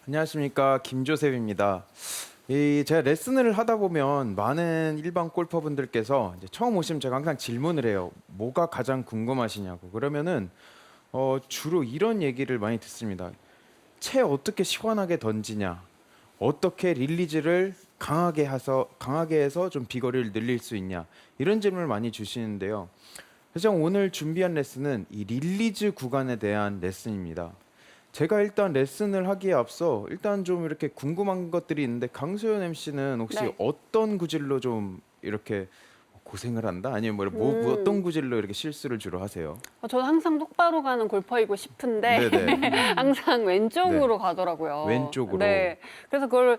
안녕하십니까, 김조셉입니다. 제가 레슨을 하다 보면 많은 일반 골퍼분들께서 이제 처음 오시면 제가 항상 질문을 해요. 뭐가 가장 궁금하시냐고. 그러면은 주로 이런 얘기를 많이 듣습니다. 채 어떻게 시원하게 던지냐, 어떻게 릴리즈를 강하게 해서 좀 비거리를 늘릴 수 있냐, 이런 질문을 많이 주시는데요. 그래서 오늘 준비한 레슨은 이 릴리즈 구간에 대한 레슨입니다. 제가 일단 레슨을 하기에 앞서 일단 좀 이렇게 궁금한 것들이 있는데, 강소연 MC는 혹시 네. 어떤 구질로 좀 이렇게 고생을 한다? 아니면 어떤 구질로 이렇게 실수를 주로 하세요? 저는 항상 똑바로 가는 골퍼이고 싶은데 네네. 항상 왼쪽으로 네. 가더라고요. 왼쪽으로. 네. 그래서 그걸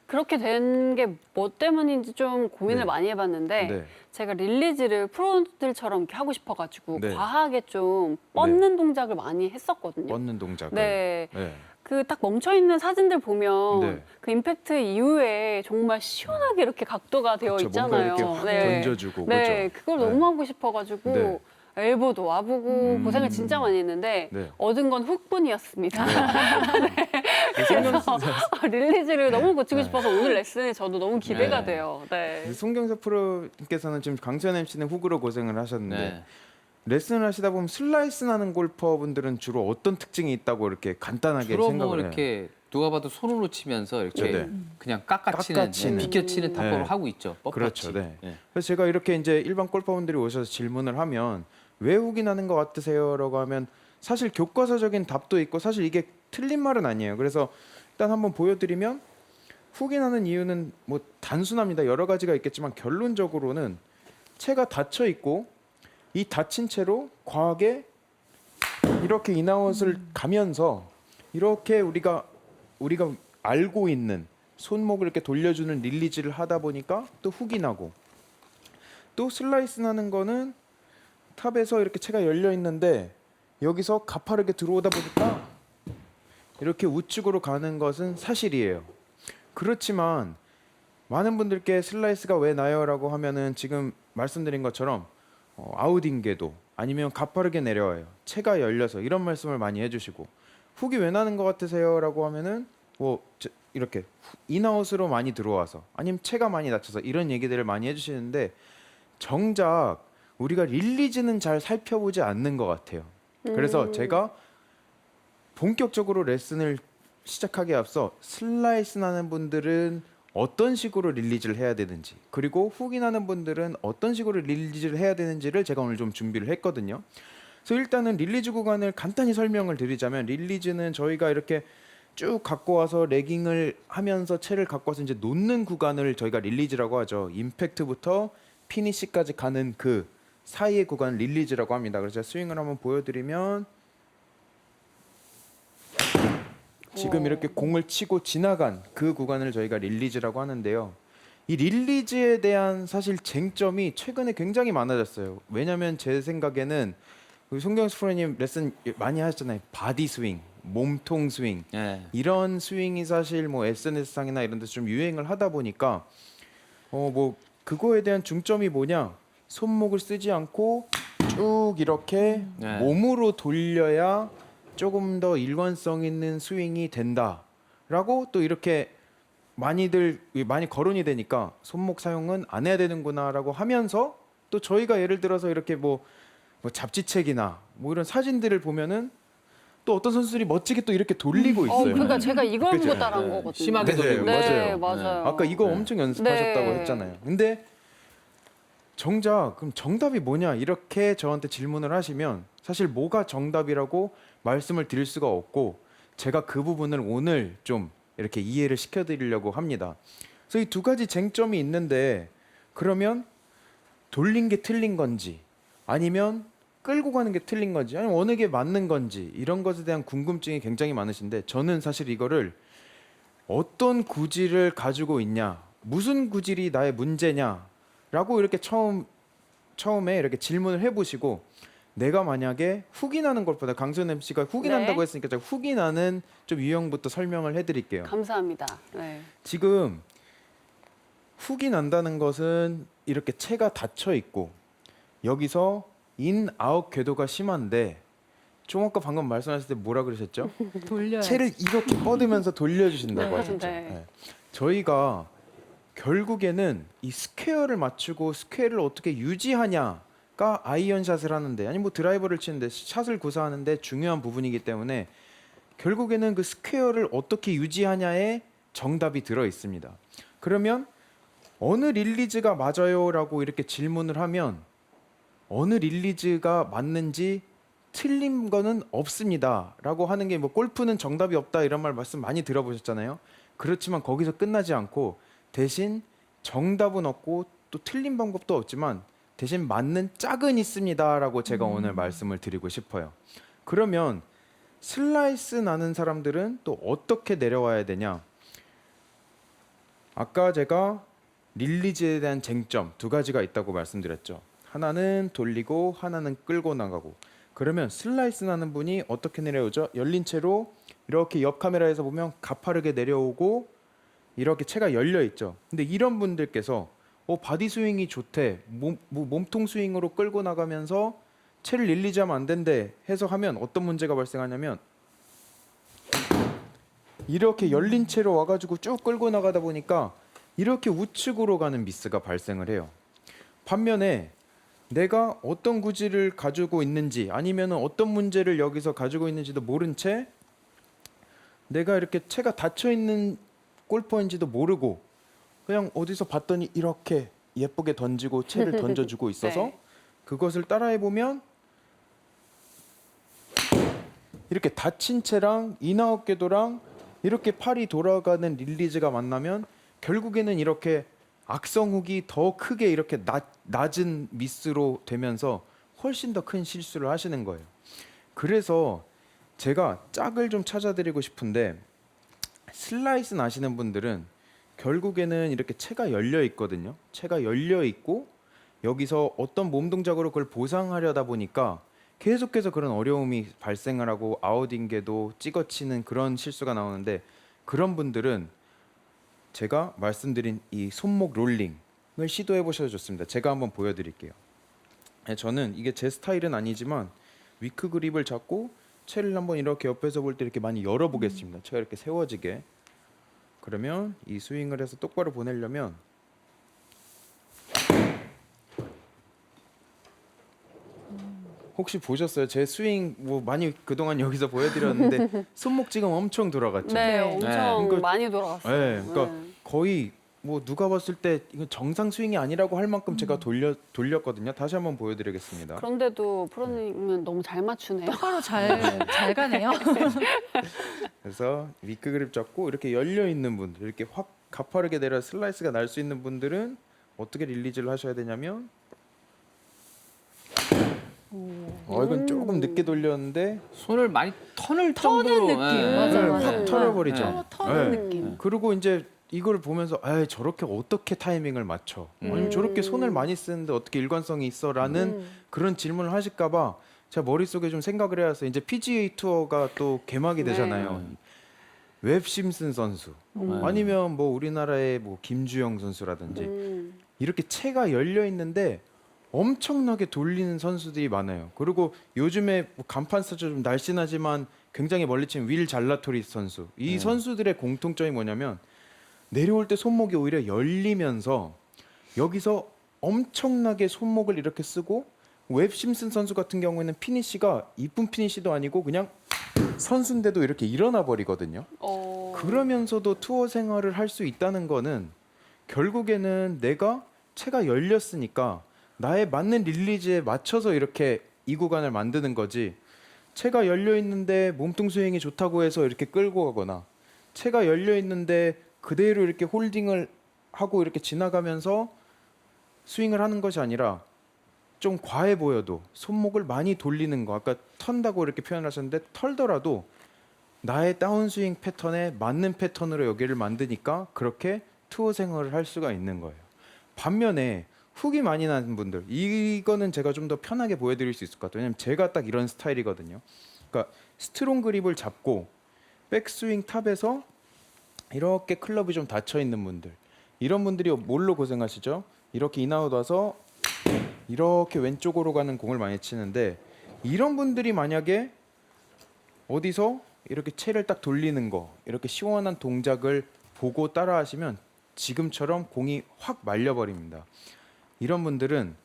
그렇게 된 게 뭐 때문인지 좀 고민을 네. 많이 해봤는데 네. 제가 릴리즈를 프로들처럼 이렇게 하고 싶어가지고 네. 과하게 좀 뻗는 동작을 많이 했었거든요. 뻗는 동작을. 네. 네. 그 딱 멈춰 있는 사진들 보면 네. 그 임팩트 이후에 정말 시원하게 이렇게 각도가 되어 그쵸, 뭔가 있잖아요. 이렇게 확 네. 던져주고, 네, 그죠? 그걸 네. 너무 하고 싶어가지고 네. 엘보도 와보고 고생을 진짜 많이 했는데 네. 얻은 건 훅뿐이었습니다. 송경, 그래서 릴리즈를 너무 고치고 네. 싶어서 오늘 레슨에 저도 너무 기대가 네. 돼요. 네. 송경석 프로께서는 지금 강소연 MC는 훅으로 고생을 하셨는데, 네. 레슨을 하시다 보면 슬라이스 나는 골퍼분들은 주로 어떤 특징이 있다고 이렇게 간단하게 주로 뭐 생각을 해요? 이렇게 누가 봐도 손으로 치면서 이렇게 네. 그냥 깎아치는, 깎아치는. 비껴치는 탑볼을 네. 하고 있죠. 뻣뻣이. 그렇죠. 네. 그래서 제가 이렇게 이제 일반 골퍼분들이 오셔서 질문을 하면 왜 훅이 나는 것 같으세요?라고 하면 사실 교과서적인 답도 있고 사실 이게 틀린 말은 아니에요. 그래서 일단 한번 보여드리면 훅이 나는 이유는 뭐 단순합니다. 여러 가지가 있겠지만 결론적으로는 채가 닫혀 있고 이 닫힌 채로 과하게 이렇게 인아웃을 가면서 이렇게 우리가 알고 있는 손목을 이렇게 돌려주는 릴리즈를 하다 보니까 또 훅이 나고, 또 슬라이스 나는 거는 탑에서 이렇게 채가 열려 있는데 여기서 가파르게 들어오다 보니까 이렇게 우측으로 가는 것은 사실이에요. 그렇지만 많은 분들께 슬라이스가 왜 나요라고 하면은 지금 말씀드린 것처럼 아웃인게도 아니면 가파르게 내려와요, 채가 열려서, 이런 말씀을 많이 해주시고, 훅이 왜 나는 것 같으세요라고 하면은 이렇게 인아웃으로 많이 들어와서 아니면 채가 많이 낮춰서, 이런 얘기들을 많이 해주시는데 정작 우리가 릴리즈는 잘 살펴보지 않는 것 같아요. 그래서 제가 본격적으로 레슨을 시작하기에 앞서 슬라이스 나는 분들은 어떤 식으로 릴리즈를 해야 되는지, 그리고 훅이 나는 분들은 어떤 식으로 릴리즈를 해야 되는지를 제가 오늘 좀 준비를 했거든요. 그래서 일단은 릴리즈 구간을 간단히 설명을 드리자면, 릴리즈는 저희가 이렇게 쭉 갖고 와서 레깅을 하면서 채를 갖고 와서 이제 놓는 구간을 저희가 릴리즈라고 하죠. 임팩트부터 피니시까지 가는 그 사이의 구간을 릴리즈라고 합니다. 그래서 제가 스윙을 한번 보여드리면 지금 이렇게 공을 치고 지나간 그 구간을 저희가 릴리즈라고 하는데요. 이 릴리즈에 대한 사실 쟁점이 최근에 굉장히 많아졌어요. 왜냐하면 제 생각에는 우리 송경수 프로님 레슨 많이 하셨잖아요. 바디 스윙, 몸통 스윙, 네. 이런 스윙이 사실 뭐 SNS상이나 이런 데서 좀 유행을 하다 보니까 뭐 그거에 대한 중점이 뭐냐, 손목을 쓰지 않고 쭉 이렇게 네. 몸으로 돌려야 조금 더 일관성 있는 스윙이 된다라고 또 이렇게 많이 거론이 되니까 손목 사용은 안 해야 되는구나라고 하면서, 또 저희가 예를 들어서 이렇게 뭐 잡지책이나 뭐 이런 사진들을 보면은 또 어떤 선수들이 멋지게 또 이렇게 돌리고 있어요. 그러니까 제가 이걸 그죠? 보고 따라한 네. 거거든요. 심하게 네, 돌리고 네, 맞아요. 맞아요. 아까 이거 네. 엄청 연습하셨다고 네. 했잖아요. 근데 정작 그럼 정답이 뭐냐 이렇게 저한테 질문을 하시면 사실 뭐가 정답이라고 말씀을 드릴 수가 없고, 제가 그 부분을 오늘 좀 이렇게 이해를 시켜드리려고 합니다. 그래서 이 두 가지 쟁점이 있는데, 그러면 돌린 게 틀린 건지 아니면 끌고 가는 게 틀린 건지 아니면 어느 게 맞는 건지, 이런 것에 대한 궁금증이 굉장히 많으신데, 저는 사실 이거를 어떤 구질을 가지고 있냐, 무슨 구질이 나의 문제냐라고 이렇게 처음에 이렇게 질문을 해보시고, 내가 만약에 훅이 나는 골퍼다, 강소연 MC가 훅이 네. 난다고 했으니까 제가 훅이 나는 좀 유형부터 설명을 해드릴게요. 감사합니다. 네. 지금 훅이 난다는 것은 이렇게 채가 닫혀 있고 여기서 인 아웃 궤도가 심한데 좀 아까 방금 말씀하실 때 뭐라 그러셨죠? 돌려야 채를 이렇게 뻗으면서 돌려주신다고 네. 하셨죠. 네. 네. 저희가 결국에는 이 스퀘어를 맞추고 스퀘어를 어떻게 유지하냐가 아이언샷을 하는데 아니 뭐 드라이버를 치는데 샷을 구사하는데 중요한 부분이기 때문에 결국에는 그 스퀘어를 어떻게 유지하냐에 정답이 들어 있습니다. 그러면 어느 릴리즈가 맞아요라고 이렇게 질문을 하면 어느 릴리즈가 맞는지 틀린 거는 없습니다라고 하는 게 뭐 골프는 정답이 없다 이런 말씀 많이 들어보셨잖아요. 그렇지만 거기서 끝나지 않고 대신 정답은 없고 또 틀린 방법도 없지만 대신 맞는 짝은 있습니다라고 제가 오늘 말씀을 드리고 싶어요. 그러면 슬라이스 나는 사람들은 또 어떻게 내려와야 되냐? 아까 제가 릴리즈에 대한 쟁점 두 가지가 있다고 말씀드렸죠. 하나는 돌리고 하나는 끌고 나가고. 그러면 슬라이스 나는 분이 어떻게 내려오죠? 열린 채로 이렇게 옆 카메라에서 보면 가파르게 내려오고 이렇게 채가 열려 있죠. 근데 이런 분들께서 바디 스윙이 좋대. 몸통 스윙으로 끌고 나가면서 채를 릴리즈하면 안 된대 해서 하면 어떤 문제가 발생하냐면 이렇게 열린 채로 와가지고 쭉 끌고 나가다 보니까 이렇게 우측으로 가는 미스가 발생을 해요. 반면에 내가 어떤 구질을 가지고 있는지 아니면 어떤 문제를 여기서 가지고 있는지도 모른 채 내가 이렇게 채가 닫혀 있는 골퍼인지도 모르고 그냥 어디서 봤더니 이렇게 예쁘게 던지고 채를 던져주고 있어서 네. 그것을 따라해 보면 이렇게 닫힌 채랑 인아웃 궤도랑 이렇게 팔이 돌아가는 릴리즈가 만나면 결국에는 이렇게 악성훅이 더 크게 이렇게 낮은 미스로 되면서 훨씬 더 큰 실수를 하시는 거예요. 그래서 제가 짝을 좀 찾아드리고 싶은데 슬라이스 나시는 분들은 결국에는 이렇게 채가 열려 있거든요. 채가 열려 있고 여기서 어떤 몸 동작으로 그걸 보상하려다 보니까 계속해서 그런 어려움이 발생을 하고 아웃인게도 찍어치는 그런 실수가 나오는데 그런 분들은 제가 말씀드린 이 손목 롤링을 시도해 보셔도 좋습니다. 제가 한번 보여드릴게요. 저는 이게 제 스타일은 아니지만 위크 그립을 잡고 채를 한번 이렇게 옆에서 볼 때 이렇게 많이 열어보겠습니다. 채가 이렇게 세워지게. 그러면 이 스윙을 해서 똑바로 보내려면 혹시 보셨어요? 제 스윙 뭐 많이 그동안 여기서 보여드렸는데 손목 지금 엄청 돌아갔죠. 네, 네. 엄청 그러니까- 많이 돌아갔어요. 네, 그러니까 네. 거의 뭐 누가 봤을 때 이건 정상 스윙이 아니라고 할 만큼 제가 돌렸거든요. 다시 한번 보여드리겠습니다. 그런데도 프로님은 너무 잘 맞추네요. 똑바로 잘 가네요. 그래서 위크 그립 잡고 이렇게 열려 있는 분들, 이렇게 확 가파르게 내려 슬라이스가 날 수 있는 분들은 어떻게 릴리즈를 하셔야 되냐면, 이건 조금 늦게 돌렸는데 손을 많이 터는 터는 정도로 느낌. 예. 맞아, 맞아. 확 털어버리죠. 네. 터는 네. 느낌. 그리고 이제 이걸 보면서 저렇게 어떻게 타이밍을 맞춰? 아니면 저렇게 손을 많이 쓰는데 어떻게 일관성이 있어?라는 그런 질문을 하실까봐 제가 머릿속에 좀 생각을 해왔어요. 이제 PGA 투어가 또 개막이 네. 되잖아요. 웹 심슨 선수 아니면 뭐 우리나라의 뭐 김주영 선수라든지 이렇게 채가 열려 있는데 엄청나게 돌리는 선수들이 많아요. 그리고 요즘에 뭐 간판 스타죠 좀 날씬하지만 굉장히 멀리 치는 윌 잘라토리 선수. 이 선수들의 공통점이 뭐냐면 내려올 때 손목이 오히려 열리면서 여기서 엄청나게 손목을 이렇게 쓰고 웹 심슨 선수 같은 경우에는 피니시가 이쁜 피니시도 아니고 그냥 선수인데도 이렇게 일어나 버리거든요. 그러면서도 투어 생활을 할 수 있다는 거는 결국에는 내가 채가 열렸으니까 나의 맞는 릴리즈에 맞춰서 이렇게 이 구간을 만드는 거지. 채가 열려 있는데 몸통 스윙이 좋다고 해서 이렇게 끌고 가거나 채가 열려 있는데 그대로 이렇게 홀딩을 하고 이렇게 지나가면서 스윙을 하는 것이 아니라 좀 과해 보여도 손목을 많이 돌리는 거, 아까 턴다고 이렇게 표현하셨는데 털더라도 나의 다운스윙 패턴에 맞는 패턴으로 여기를 만드니까 그렇게 투어 생활을 할 수가 있는 거예요. 반면에 훅이 많이 나는 분들, 이거는 제가 좀 더 편하게 보여드릴 수 있을 것 같아요. 왜냐면 제가 딱 이런 스타일이거든요. 그러니까 스트롱 그립을 잡고 백스윙 탑에서 이렇게 클럽이 좀 닫혀 있는 분들, 이런 분들이 뭘로 고생하시죠? 이렇게 인아웃 와서 이렇게 왼쪽으로 가는 공을 많이 치는데 이런 분들이 만약에 어디서 이렇게 채를 딱 돌리는 거, 이렇게 시원한 동작을 보고 따라하시면 지금처럼 공이 확 말려버립니다. 이런 분들은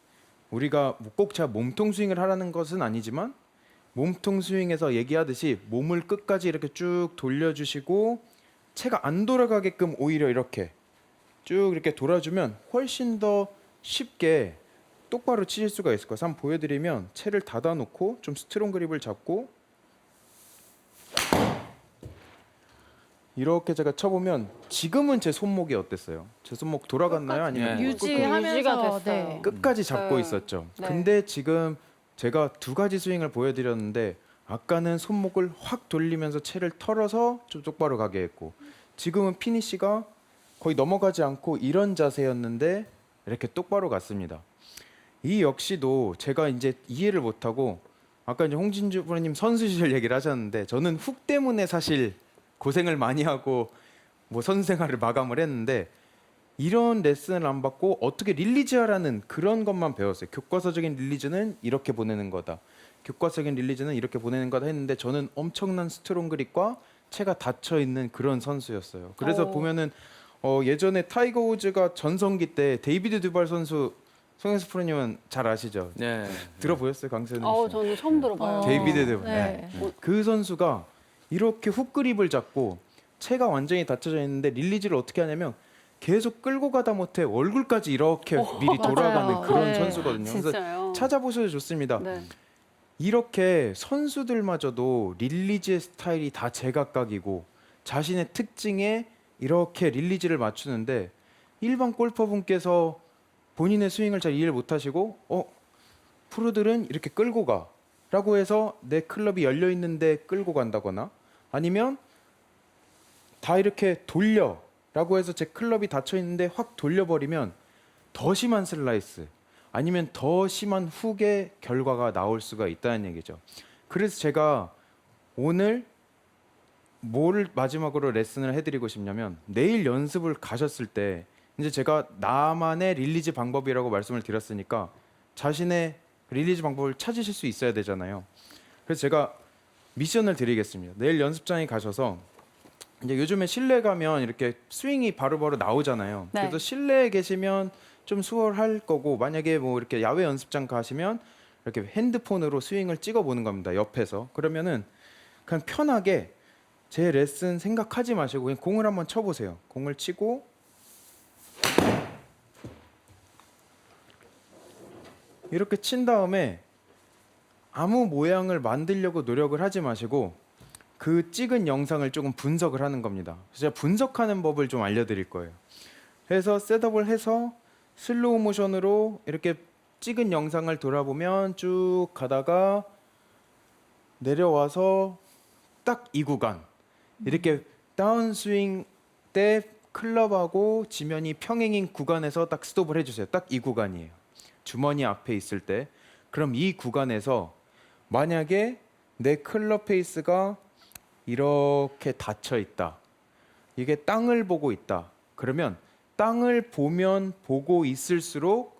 우리가 꼭 제가 몸통 스윙을 하라는 것은 아니지만 몸통 스윙에서 얘기하듯이 몸을 끝까지 이렇게 쭉 돌려주시고 채가 안 돌아가게끔 오히려 이렇게 쭉 이렇게 돌아주면 훨씬 더 쉽게 똑바로 치실 수가 있을 거예요. 한번 보여드리면 채를 닫아놓고 좀 스트롱 그립을 잡고 이렇게 제가 쳐보면 지금은 제 손목이 어땠어요? 제 손목 돌아갔나요? 아니면 네. 유지하면서 유지가 됐어요. 네. 끝까지 잡고 네. 있었죠. 네. 근데 지금 제가 두 가지 스윙을 보여드렸는데 아까는 손목을 확 돌리면서 채를 털어서 좀 똑바로 가게 했고 지금은 피니시가 거의 넘어가지 않고 이런 자세였는데 이렇게 똑바로 갔습니다. 이 역시도 제가 이제 이해를 못하고 아까 이제 홍진주 프로님 선수 시절 얘기를 하셨는데 저는 훅 때문에 사실 고생을 많이 하고 뭐 선수 생활을 마감을 했는데 이런 레슨을 안 받고 어떻게 릴리즈하라는 그런 것만 배웠어요. 교과서적인 릴리즈는 이렇게 보내는 거다. 교과서적인 릴리즈는 이렇게 보내는 거다 했는데 저는 엄청난 스트롱 그립과 채가 닫혀 있는 그런 선수였어요. 그래서 오. 보면은 예전에 타이거 우즈가 전성기 때 데이비드 듀발 선수 송혜수 프로님은 잘 아시죠? 네. 들어보셨어요, 강세훈 씨? 저는 처음 들어봐요. 데이비드 듀발. 네. 그 선수가 이렇게 훅 그립을 잡고 채가 완전히 닫혀져 있는데 릴리즈를 어떻게 하냐면 계속 끌고 가다 못해 얼굴까지 이렇게 미리 돌아가는 맞아요. 그런 네. 선수거든요. 그래서 진짜요? 찾아보셔도 좋습니다. 네. 이렇게 선수들마저도 릴리즈의 스타일이 다 제각각이고 자신의 특징에 이렇게 릴리즈를 맞추는데 일반 골퍼분께서 본인의 스윙을 잘 이해를 못하시고 프로들은 이렇게 끌고 가라고 해서 내 클럽이 열려 있는데 끌고 간다거나 아니면 다 이렇게 돌려라고 해서 제 클럽이 닫혀 있는데 확 돌려버리면 더 심한 슬라이스 아니면 더 심한 훅의 결과가 나올 수가 있다는 얘기죠. 그래서 제가 오늘 뭘 마지막으로 레슨을 해드리고 싶냐면 내일 연습을 가셨을 때 이제 제가 나만의 릴리즈 방법이라고 말씀을 드렸으니까 자신의 릴리즈 방법을 찾으실 수 있어야 되잖아요. 그래서 제가 미션을 드리겠습니다. 내일 연습장에 가셔서 이제 요즘에 실내 가면 이렇게 스윙이 바로바로 나오잖아요. 네. 그래서 실내에 계시면 좀 수월할 거고 만약에 뭐 이렇게 야외 연습장 가시면 이렇게 핸드폰으로 스윙을 찍어 보는 겁니다. 옆에서. 그러면은 그냥 편하게 제 레슨 생각하지 마시고 그냥 공을 한번 쳐 보세요. 공을 치고 이렇게 친 다음에 아무 모양을 만들려고 노력을 하지 마시고 그 찍은 영상을 조금 분석을 하는 겁니다. 그래서 제가 분석하는 법을 좀 알려드릴 거예요. 그래서 셋업을 해서 슬로우 모션으로 이렇게 찍은 영상을 돌아보면 쭉 가다가 내려와서 딱 이 구간 이렇게 다운스윙 때 클럽하고 지면이 평행인 구간에서 딱 스톱을 해주세요. 딱 이 구간이에요. 주머니 앞에 있을 때 그럼 이 구간에서 만약에 내 클럽 페이스가 이렇게 닫혀 있다. 이게 땅을 보고 있다. 그러면 땅을 보면 보고 있을수록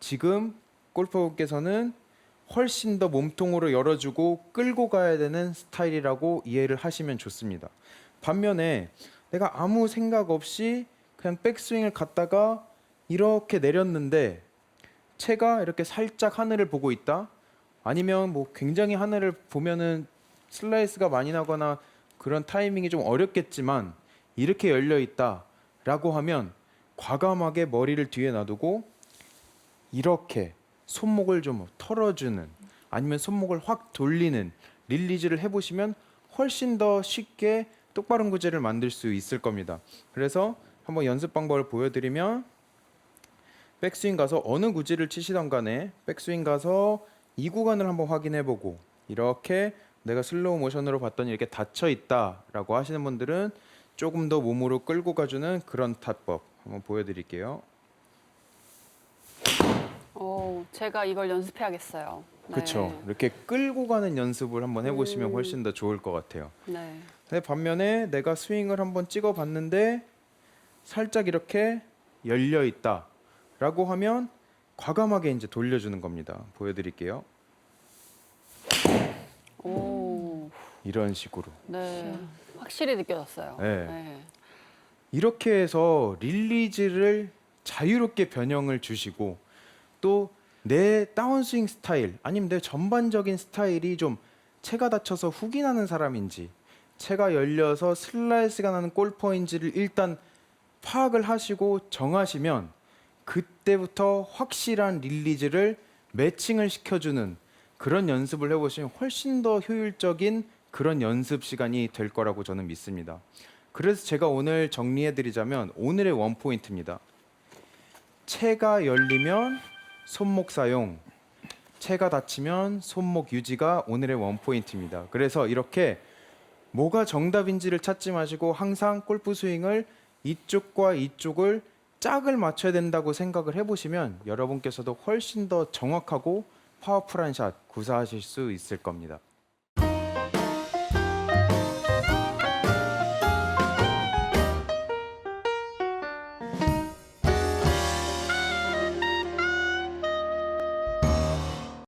지금 골퍼분께서는 훨씬 더 몸통으로 열어주고 끌고 가야 되는 스타일이라고 이해를 하시면 좋습니다. 반면에 내가 아무 생각 없이 그냥 백스윙을 갔다가 이렇게 내렸는데 채가 이렇게 살짝 하늘을 보고 있다. 아니면 뭐 굉장히 하늘을 보면은 슬라이스가 많이 나거나 그런 타이밍이 좀 어렵겠지만 이렇게 열려 있다라고 하면 과감하게 머리를 뒤에 놔두고 이렇게 손목을 좀 털어주는 아니면 손목을 확 돌리는 릴리즈를 해보시면 훨씬 더 쉽게 똑바른 구제를 만들 수 있을 겁니다. 그래서 한번 연습 방법을 보여드리면 백스윙 가서 어느 구질을 치시던 간에 백스윙 가서 이 구간을 한번 확인해보고 이렇게 내가 슬로우 모션으로 봤더니 이렇게 닫혀 있다라고 하시는 분들은 조금 더 몸으로 끌고 가주는 그런 타법 한번 보여드릴게요. 제가 이걸 연습해야겠어요. 네. 그렇죠. 이렇게 끌고 가는 연습을 한번 해보시면 음. 훨씬 더 좋을 것 같아요. 네. 근데 반면에 내가 스윙을 한번 찍어봤는데 살짝 이렇게 열려 있다라고 하면 과감하게 이제 돌려주는 겁니다. 보여드릴게요. 오. 이런 식으로. 네. 확실히 느껴졌어요. 네. 네. 이렇게 해서 릴리즈를 자유롭게 변형을 주시고 또 내 다운스윙 스타일 아니면 내 전반적인 스타일이 좀 체가 다쳐서 훅이 나는 사람인지 체가 열려서 슬라이스가 나는 골퍼인지를 일단 파악을 하시고 정하시면 그때부터 확실한 릴리즈를 매칭을 시켜주는 그런 연습을 해보시면 훨씬 더 효율적인 그런 연습 시간이 될 거라고 저는 믿습니다. 그래서 제가 오늘 정리해드리자면 오늘의 원포인트입니다. 체가 열리면 손목 사용, 체가 닫히면 손목 유지가 오늘의 원포인트입니다. 그래서 이렇게 뭐가 정답인지를 찾지 마시고 항상 골프 스윙을 이쪽과 이쪽을 짝을 맞춰야 된다고 생각을 해보시면 여러분께서도 훨씬 더 정확하고 파워풀한 샷 구사하실 수 있을 겁니다.